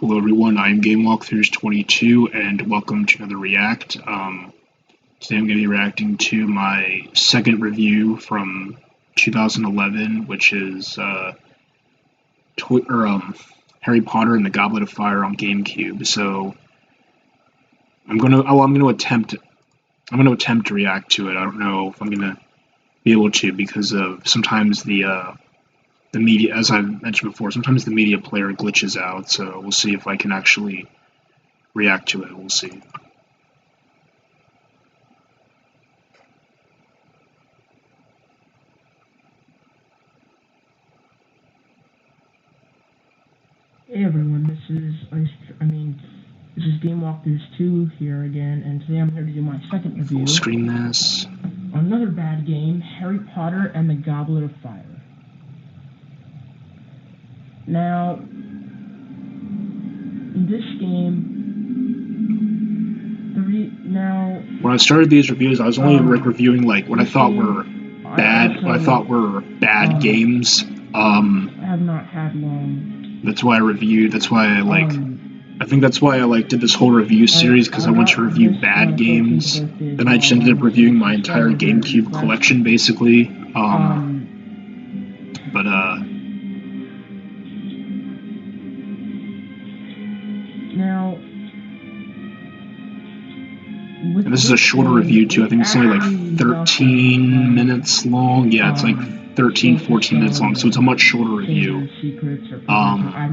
Hello everyone, I am GW22 and welcome to another React. Today I'm going to be reacting to my second review from 2011, which is Harry Potter and the Goblet of Fire on GameCube. So I'm going to attempt to react to it. I don't know if I'm going to be able to because of sometimes the media, as I've mentioned before, sometimes the media player glitches out, so we'll see if I can actually react to it. We'll see. Hey everyone, this is Game Walkers 2 here again, and today I'm here to do my second review. Full screen this. On another bad game, Harry Potter and the Goblet of Fire. Now, in this game, when I started these reviews, I was only reviewing like what I thought were bad games. I have not had long. That's why I reviewed. That's why I I think that's why I did this whole review series, because I want to review bad games. Then I just ended up reviewing my entire GameCube collection, basically. Now, and this is a shorter review too. I think it's only like 13 minutes long. Yeah, it's like 13, 14 minutes long, so it's a much shorter review. I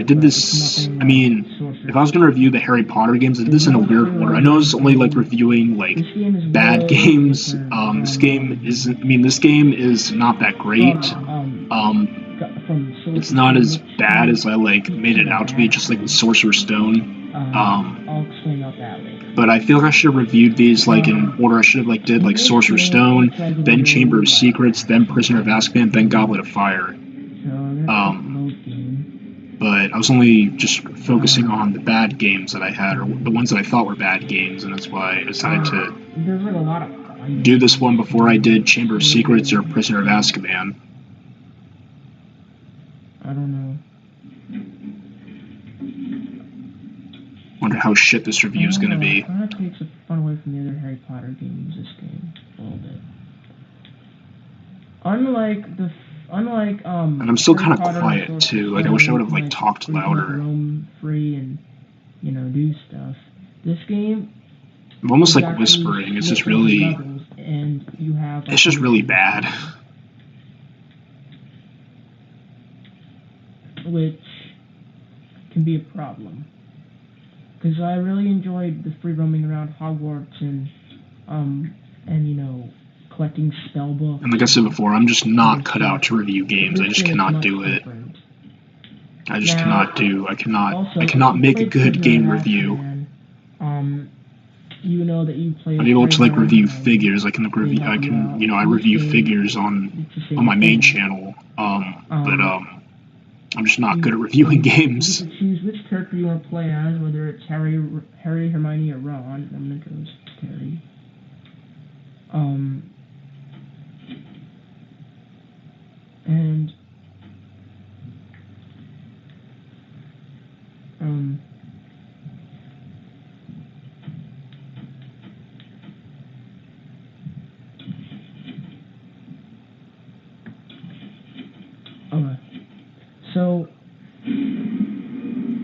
did this, I mean, if I was going to review the Harry Potter games, I did this in a weird order. I know I was only reviewing bad games. This game is not that great. It's not as bad as I made it out to be, just like with Sorcerer's Stone. I'll explain about that later. But I feel like I should have reviewed these in order. I should have did Sorcerer's Stone, then Chamber of Secrets, then Prisoner of Azkaban, then Goblet of Fire. But I was only just focusing on the bad games that I had, or the ones that I thought were bad games, and that's why I decided to do this one before I did Chamber of Secrets or Prisoner of Azkaban. I don't know. Wonder how shit this review is going to be. It kind of takes the fun away from the other Harry Potter games. This game a little bit. And I'm still kind of quiet too. I wish I would have talked louder. Roam free and do stuff. This game, I'm almost whispering. It's just really. And you have. It's just really bad. Which can be a problem. Because I really enjoyed the free roaming around Hogwarts and collecting spell books. And like I said before, I'm just not cut out to review games. I just cannot do it. I just cannot do. I cannot make a good game review. You know that you play. I'm able to review figures. I review figures on my main channel. I'm just not good at reviewing games. You can choose which character you want to play as, whether it's Harry, Hermione, or Ron. I'm gonna go with Harry. So,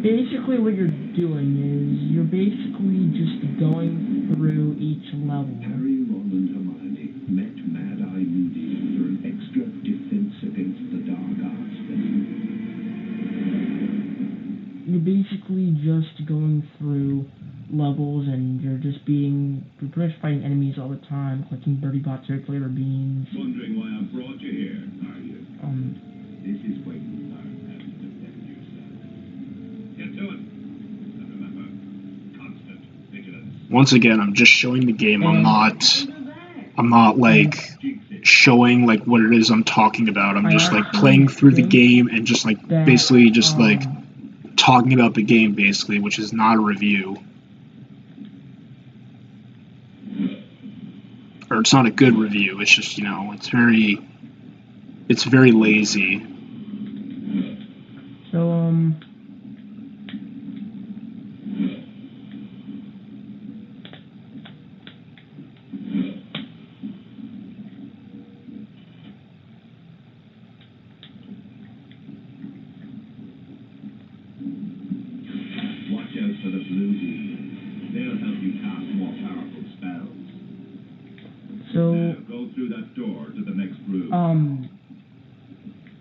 basically what you're doing is, you're basically just going through each level. Harry, Ron, and Hermione met Mad-Eye Moody for an extra defense against the dark arts lesson. You're basically just going through levels, and you're pretty much fighting enemies all the time, collecting Birdie Bot circulator beans. Wondering why I brought you here, are you? This is where you learn how to defend yourself. Get to it. And remember, constant vigilance. Once again, I'm just showing the game. I'm not showing what it is I'm talking about. I'm just playing through the game and just basically just talking about the game, basically, which is not a review. Or it's not a good review. It's just, it's very lazy. So, for the blue demons. They'll help you cast more powerful spells. So, Now, go through that door to the next room.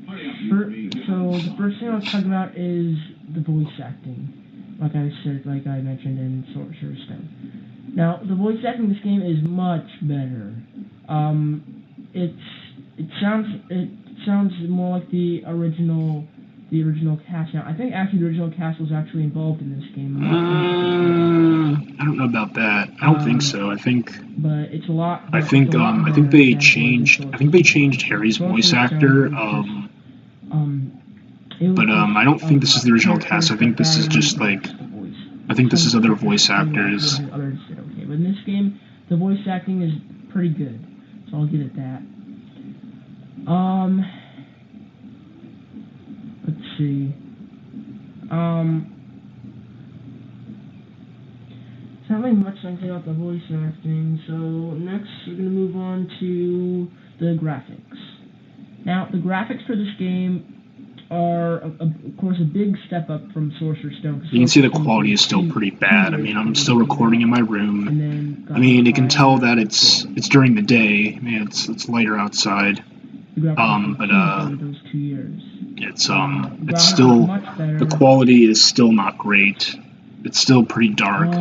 Hurry up, you three. so the first thing I was talking about is the voice acting. Like I mentioned in Sorcerer's Stone. Now, the voice acting in this game is much better. It sounds more like the original cast. Now, I think actually the original cast was actually involved in this game. I don't know about that. I don't think so. I think. But it's a lot. I think they changed. I think they changed Harry's voice actor. But I don't think this is the original cast. I think this is just like. I think this is other voice actors. Okay, but in this game, the voice acting is pretty good, so I'll give it that. Let's see. It's not really much I can say about the voice acting. So next, we're gonna move on to the graphics. Now, the graphics for this game are, of course, a big step up from Sorcerer's Stone. You can see the quality is still pretty bad. I mean, I'm still recording in my room. I mean, you can tell that it's during the day. I mean, it's lighter outside. But it's still, the quality is still not great. It's still pretty dark.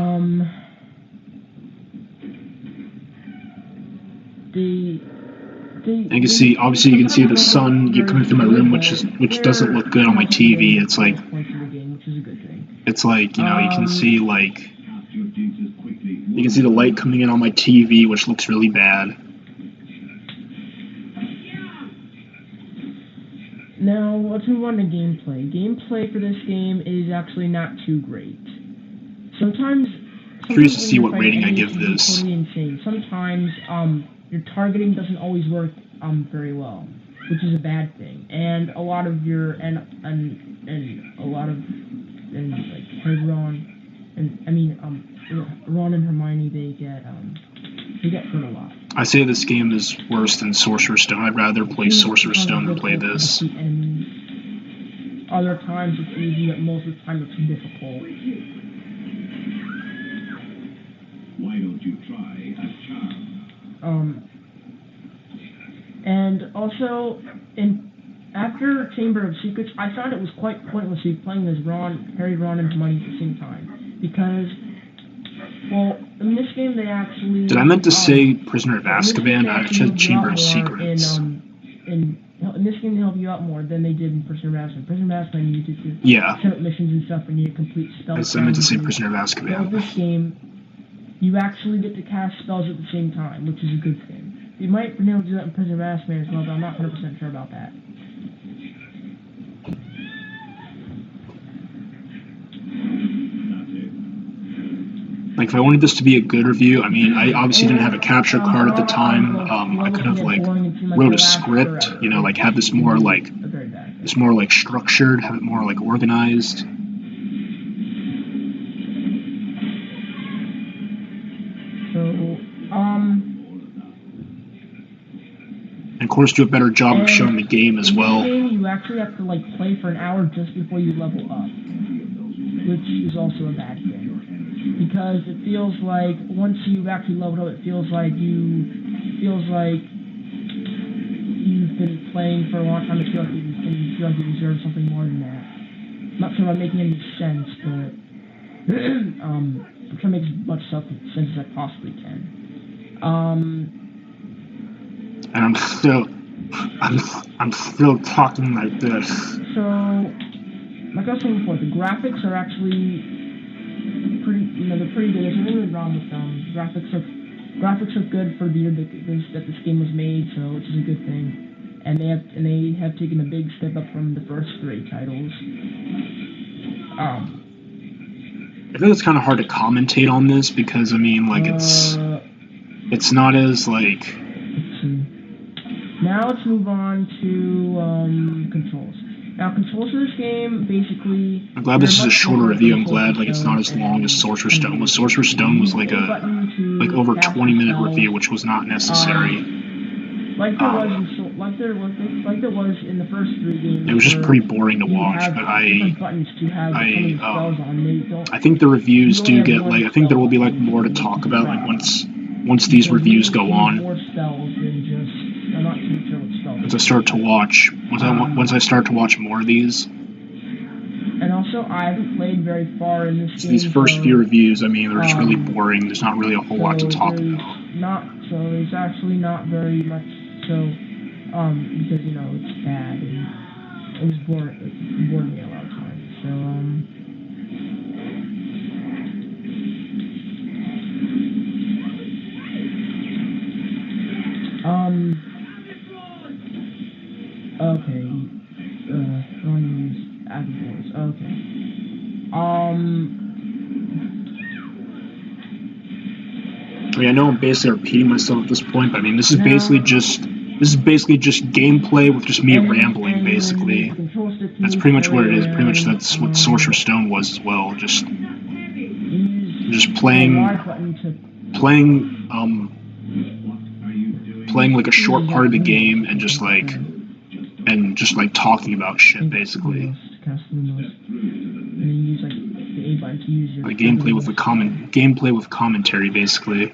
You can see, obviously, you can see the sun coming through my room, which doesn't look good on my TV. It's like, you know, you can see the light coming in on my TV, which looks really bad. Now, let's move on to gameplay. Gameplay for this game is actually not too great. Sometimes curious to see what rating I give this. Totally insane. Sometimes, your targeting doesn't always work very well, which is a bad thing. And a lot of your Ron and Hermione, they get hurt a lot. I say this game is worse than Sorcerer's Stone. I'd rather play Sorcerer's Stone than play this. Other times it's easy, but most of the time it's difficult. Why don't you try a charm? And also, after Chamber of Secrets, I found it was quite pointless playing as Harry, Ron, and Hermione at the same time. Because, well, in this game they actually... Did I meant to say Prisoner of Azkaban? I said Chamber of Secrets. In this game they help you out more than they did in Prisoner of Azkaban. Prisoner of Azkaban, you get to set up missions and stuff, and you complete spells. I meant to say Prisoner of Azkaban. Well, this game, you actually get to cast spells at the same time, which is a good thing. You might be able to do that in Prisoner of Azkaban as well, but I'm not 100% sure about that. Like, if I wanted this to be a good review, I mean, I obviously didn't have a capture card at the time. I could have, like, wrote a script, you know, like, have this more, like, structured, have it more, like, organized. And, of course, do a better job of showing the game as well. In this game, you actually have to, like, play for an hour just before you level up, which is also a bad thing. Because it feels like once you've actually leveled up, it feels like you've been playing for a long time. It feels like you deserve something more than that. I'm not sure if I'm making any sense, but I'm trying to make as much sense as I possibly can. And I'm still talking like this. So, like I was saying before, the graphics are actually they're pretty good. There's nothing really wrong with them. Graphics look good for the year that this game was made, so which is a good thing. And they have taken a big step up from the first 3 titles. I think it's kind of hard to commentate on this because I mean, like it's not as like. Let's see. Now let's move on to controls. Now, controls for this game, basically... I'm glad this is a shorter review. I'm glad like it's not as long as Sorcerer's Stone was. Sorcerer's Stone was like over 20-minute review, which was not necessary. Like like there was in the first 3 games. It was just pretty boring to you watch, have but different buttons to have depending spells on. They don't. I think the reviews you only do have get one like I think there will be spell like more to button. talk about like once these reviews go on. More spells than just. I'm not too sure what spells. Once I start to watch, once I start to watch more of these. And also, I haven't played very far in this game. These first few reviews, I mean, they're just really boring. There's not really a whole lot to talk about. There's actually not very much. Because it's bad and it was boring. It bored me a lot of times. Okay. I want to use Agriboys. Okay. I mean, I know I'm basically repeating myself at this point, but I mean, this is basically just gameplay with just me rambling, basically. That's pretty much what it is. Pretty much that's what Sorcerer's Stone was as well. Just playing like a short part of the game and just like talking about shit, basically. Like gameplay with commentary, basically.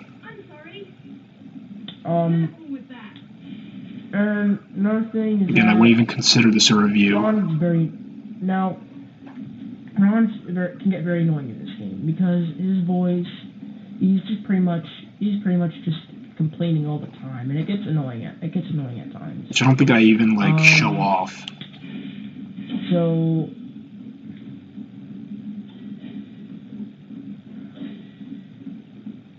And another thing is again, I wouldn't even consider this a review. Ron can get very annoying in this game because his voice, he's pretty much just complaining all the time, and it gets annoying at times. Which I don't think I even like show off. So.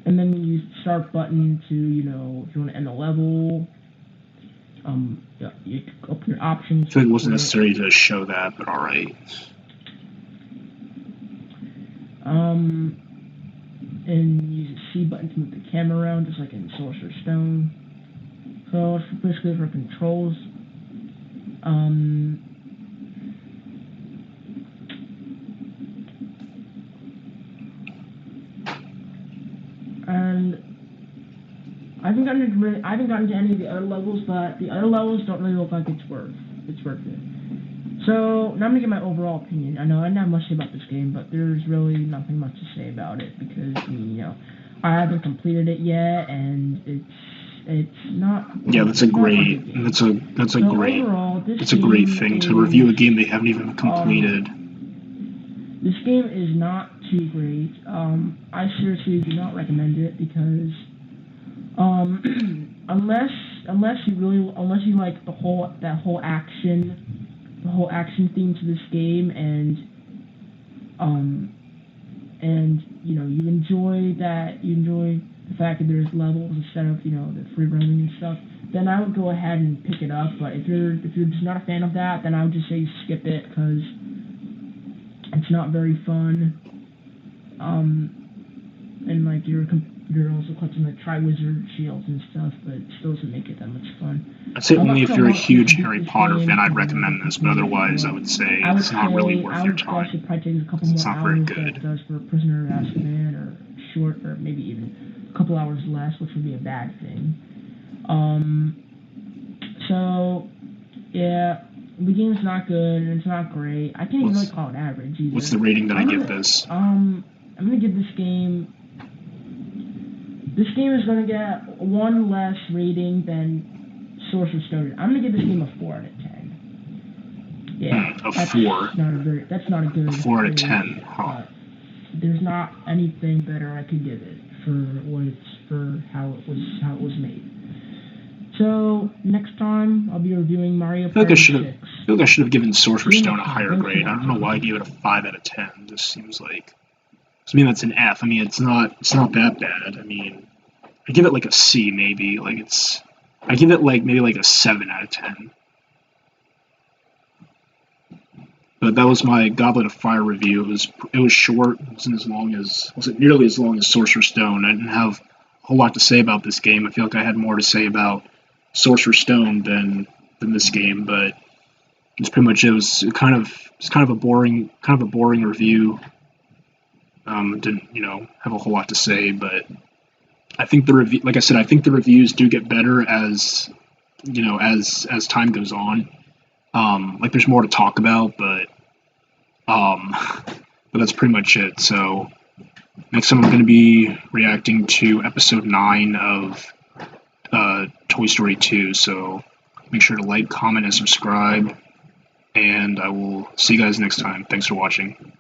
And then you use the start button to, if you want to end the level, you open your options. I feel like it wasn't necessary to show that, but alright. And use the C button to move the camera around, just like in Sorcerer's Stone. So it's basically for controls. And I haven't gotten to any of the other levels, but the other levels don't really look like it's worth it. So now I'm gonna give my overall opinion. I know I don't have much to say about this game, but there's really nothing much to say about it because I haven't completed it yet, and it's not. Yeah, that's a great thing to review a game they haven't even completed. This game is not too great. I seriously do not recommend it because unless you like the whole action theme to this game, and you enjoy the fact that there's levels instead of the free roaming and stuff, then I would go ahead and pick it up. But if you're just not a fan of that, then I would just say skip it because it's not very fun. And like you're also collecting like Triwizard shields and stuff, but it still doesn't make it that much fun. I'd say only if you're a huge Harry Potter fan, I'd recommend this, but otherwise, I would say it's not really worth your time. It probably takes a couple more it's not hours very than good. it does for Prisoner of Azkaban, or short, or maybe even a couple hours less, which would be a bad thing. So yeah, the game's not good and it's not great. I can't even really call it average either. What's the rating that I give this? I'm gonna give this game. This game is gonna get one less rating than Sorcerer's Stone. I'm gonna give this game a 4 out of 10. Yeah, a 4. That's not a good. A 4 out of 10. Huh. There's not anything better I could give it for how it was made. So next time I'll be reviewing Mario Party 6. I feel like I should have given Sorcerer's Stone a higher grade. I don't know why I gave it a 5 out of 10. This seems like. I mean, that's an F. I mean, it's not that bad. I mean, I give it like a C maybe. I give it like maybe like a 7 out of 10. But that was my Goblet of Fire review. It was short. It wasn't nearly as long as Sorcerer's Stone. I didn't have a whole lot to say about this game. I feel like I had more to say about Sorcerer's Stone than this game, but it's pretty much it. It's kind of a boring review. Didn't have a whole lot to say, but I think the reviews do get better as as time goes on. Like there's more to talk about, um, but that's pretty much it. So next time I'm going to be reacting to episode 9 of Toy Story 2. So make sure to like, comment, and subscribe. And I will see you guys next time. Thanks for watching.